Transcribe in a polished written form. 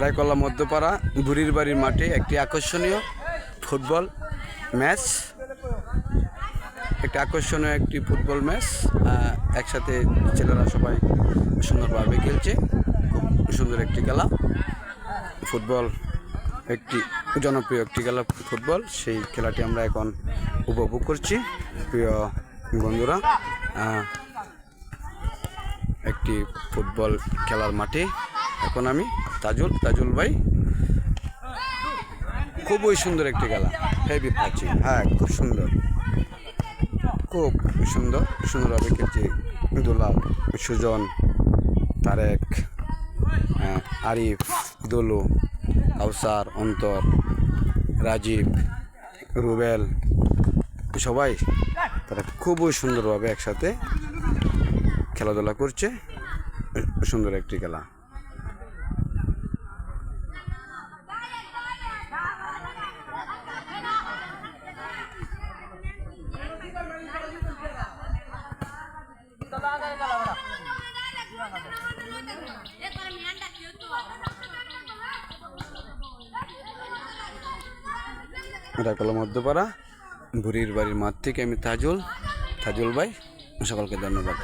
রায়কলা মধ্যপাড়া বুড়ির বাড়ির মাঠে একটি আকর্ষণীয় ফুটবল ম্যাচ। একটি ফুটবল ম্যাচ একসাথে ছেলেরা সবাই সুন্দরভাবে খেলছে। খুব সুন্দর একটি খেলা ফুটবল, একটি জনপ্রিয় একটি খেলা ফুটবল। সেই খেলাটি আমরা এখন উপভোগ করছি প্রিয় বন্ধুরা। একটি ফুটবল খেলার মাঠে এখন আমি তাজুল ভাই। খুবই সুন্দর একটি খেলা, হেভি প্রাচীন, হ্যাঁ খুব সুন্দরভাবে খেলছে দুলাল, সুজন, তারেক, আরিফ, দোলু, কাউসার, অন্তর, রাজীব, রুবেল, সবাই তারা খুবই সুন্দরভাবে একসাথে খেলাধুলা করছে। সুন্দর একটি খেলা। রায়কলা মধ্যপাড়া বুড়ির বাড়ির মাঠ থেকে আমি তাজুল ভাই, সকলকে ধন্যবাদ।